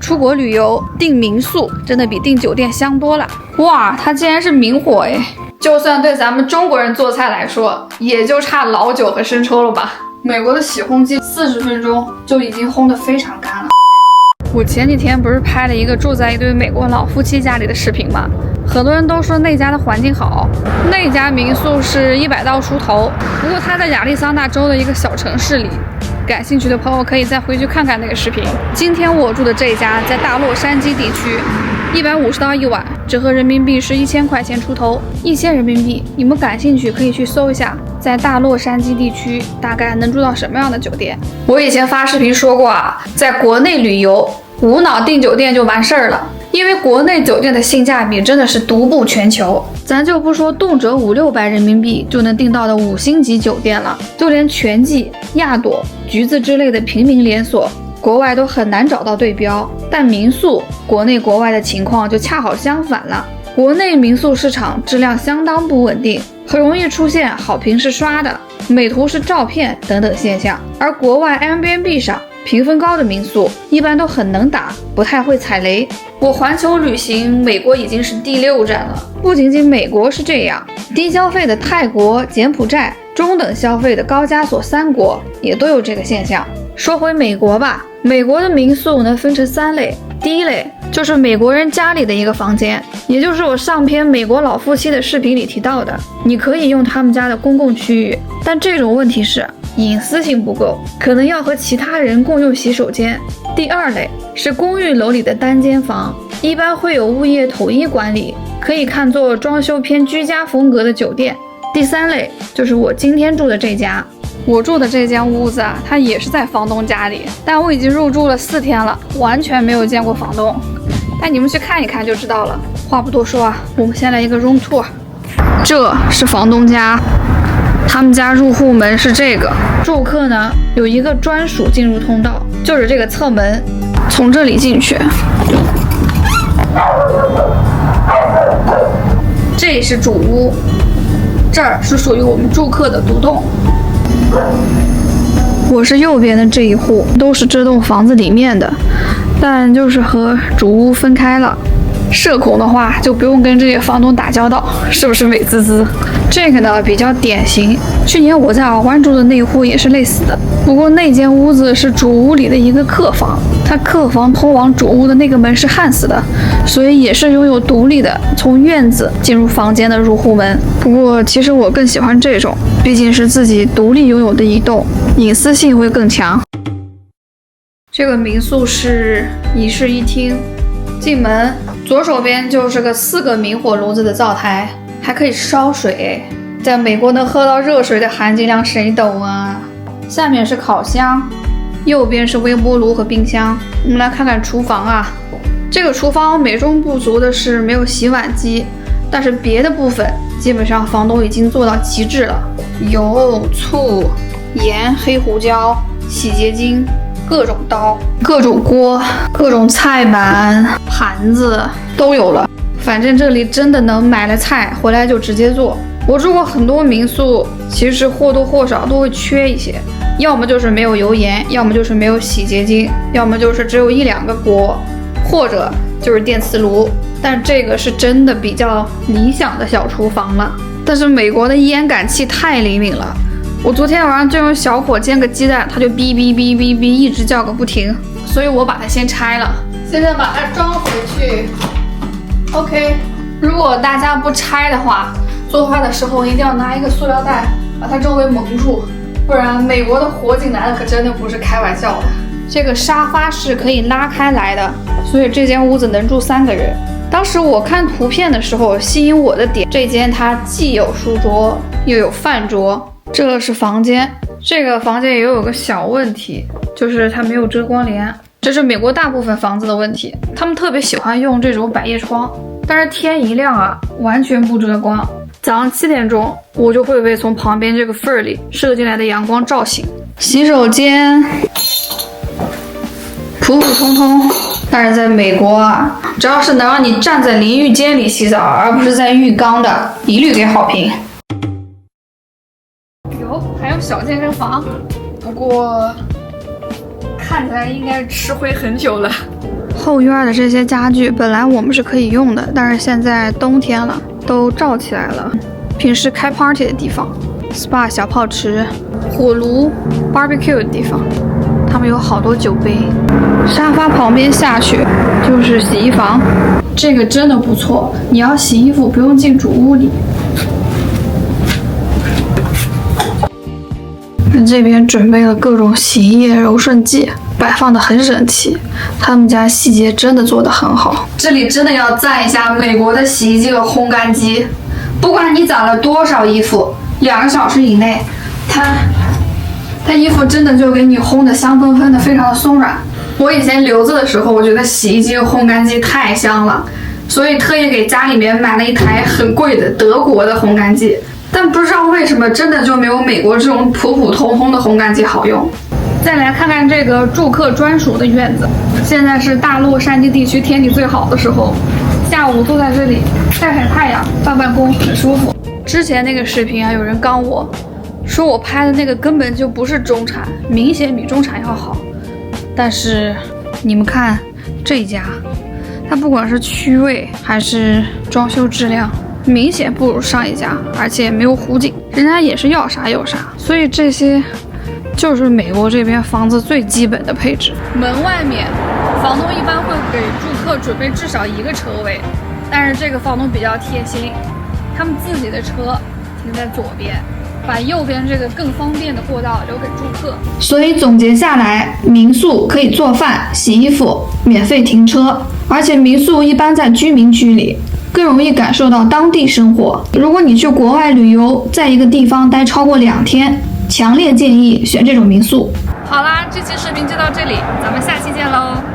出国旅游订民宿真的比订酒店香多了。哇，它竟然是明火哎！就算对咱们中国人做菜来说，也就差老酒和生抽了吧。美国的洗烘机40分钟就已经烘得非常干了。我前几天不是拍了一个住在一对美国老夫妻家里的视频吗？很多人都说那家的环境好，那家民宿是100刀出头，不过它在亚利桑那州的一个小城市里。感兴趣的朋友可以再回去看看那个视频。今天我住的这家在大洛杉矶地区，150刀一晚，折合人民币是1000块钱出头，1000人民币。你们感兴趣可以去搜一下，在大洛杉矶地区大概能住到什么样的酒店。我以前发视频说过啊，在国内旅游无脑订酒店就完事儿了，因为国内酒店的性价比真的是独步全球。咱就不说动辄500-600人民币就能订到的5星级酒店了，就连全季、亚朵、橘子之类的平民连锁，国外都很难找到对标。但民宿，国内国外的情况就恰好相反了。国内民宿市场质量相当不稳定，很容易出现好评是刷的，美图是照片等等现象。而国外 Airbnb 上评分高的民宿一般都很能打，不太会踩雷。我环球旅行，美国已经是第6站了。不仅仅美国是这样，低消费的泰国、柬埔寨，中等消费的高加索3国也都有这个现象。说回美国吧，美国的民宿能分成3类。第一类就是美国人家里的一个房间，也就是我上篇美国老夫妻的视频里提到的，你可以用他们家的公共区域，但这种问题是隐私性不够，可能要和其他人共用洗手间。第二类是公寓楼里的单间房，一般会有物业统一管理，可以看作装修偏居家风格的酒店。第三类就是我今天住的这家。我住的这间屋子啊，它也是在房东家里，但我已经入住了4天了，完全没有见过房东。带你们去看一看就知道了。话不多说啊，我们先来一个 room tour。这是房东家，他们家入户门是这个，住客呢有一个专属进入通道，就是这个侧门，从这里进去。这里是主屋，这儿是属于我们住客的独栋。我是右边的这一户，都是这栋房子里面的，但就是和主屋分开了。社恐的话就不用跟这些房东打交道，是不是美滋滋？这个呢比较典型，去年我在尔湾住的那户也是类似的，不过那间屋子是主屋里的一个客房，它客房通往主屋的那个门是焊死的，所以也是拥有独立的从院子进入房间的入户门。不过其实我更喜欢这种，毕竟是自己独立拥有的一栋，隐私性会更强。这个民宿是一室一厅，进门左手边就是个4个明火炉子的灶台，还可以烧水。在美国能喝到热水的含金量谁懂啊？下面是烤箱，右边是微波炉和冰箱。我们来看看厨房啊，这个厨房美中不足的是没有洗碗机，但是别的部分基本上房东已经做到极致了，油、醋、盐、黑胡椒、洗洁精，各种刀、各种锅、各种菜板、盘子都有了。反正这里真的能买了菜回来就直接做。我住过很多民宿，其实或多或少都会缺一些，要么就是没有油盐，要么就是没有洗洁精，要么就是只有1-2个锅，或者就是电磁炉。但这个是真的比较理想的小厨房了。但是美国的烟感器太灵敏了，我昨天晚上就用小火煎个鸡蛋，它就哔哔哔哔哔一直叫个不停，所以我把它先拆了，现在把它装回去。OK， 如果大家不拆的话，做饭的时候一定要拿一个塑料袋把它周围蒙住，不然美国的火警来了可真的不是开玩笑的。这个沙发是可以拉开来的，所以这间屋子能住3个人。当时我看图片的时候，吸引我的点，这间它既有书桌又有饭桌。这是房间，这个房间也有个小问题，就是它没有遮光帘，这是美国大部分房子的问题，他们特别喜欢用这种百叶窗，但是天一亮啊，完全不遮光。早上7点钟，我就会被从旁边这个缝里射进来的阳光照醒。洗手间普普通通，但是在美国啊，只要是能让你站在淋浴间里洗澡，而不是在浴缸的，一律给好评。还有小健身房，不过看起来应该是吃灰很久了。后院的这些家具本来我们是可以用的，但是现在冬天了，都罩起来了。平时开 party 的地方 ，SPA 小泡池、火炉、barbecue 的地方，他们有好多酒杯。沙发旁边下去就是洗衣房，这个真的不错。你要洗衣服不用进主屋里。这边准备了各种洗衣液、柔顺剂，摆放的很整齐。他们家细节真的做得很好。这里真的要赞一下美国的洗衣机和烘干机，不管你攒了多少衣服，2个小时以内，它衣服真的就给你烘得香喷喷的，非常的松软。我以前留子的时候，我觉得洗衣机和烘干机太香了，所以特意给家里面买了一台很贵的德国的烘干机。但不知道为什么，真的就没有美国这种普普通通的烘干机好用。再来看看这个住客专属的院子，现在是大洛杉矶地区天气最好的时候，下午坐在这里晒晒太阳、办办公，很舒服。之前那个视频啊，有人刚我说我拍的那个根本就不是中产，明显比中产要好。但是你们看这一家，它不管是区位还是装修质量，明显不如上一家，而且没有湖景，人家也是要啥有啥，所以这些就是美国这边房子最基本的配置。门外面，房东一般会给住客准备至少1个车位，但是这个房东比较贴心，他们自己的车停在左边，把右边这个更方便的过道留给住客。所以总结下来，民宿可以做饭、洗衣服，免费停车，而且民宿一般在居民区里，更容易感受到当地生活。如果你去国外旅游，在一个地方待超过2天，强烈建议选这种民宿。好啦，这期视频就到这里，咱们下期见喽。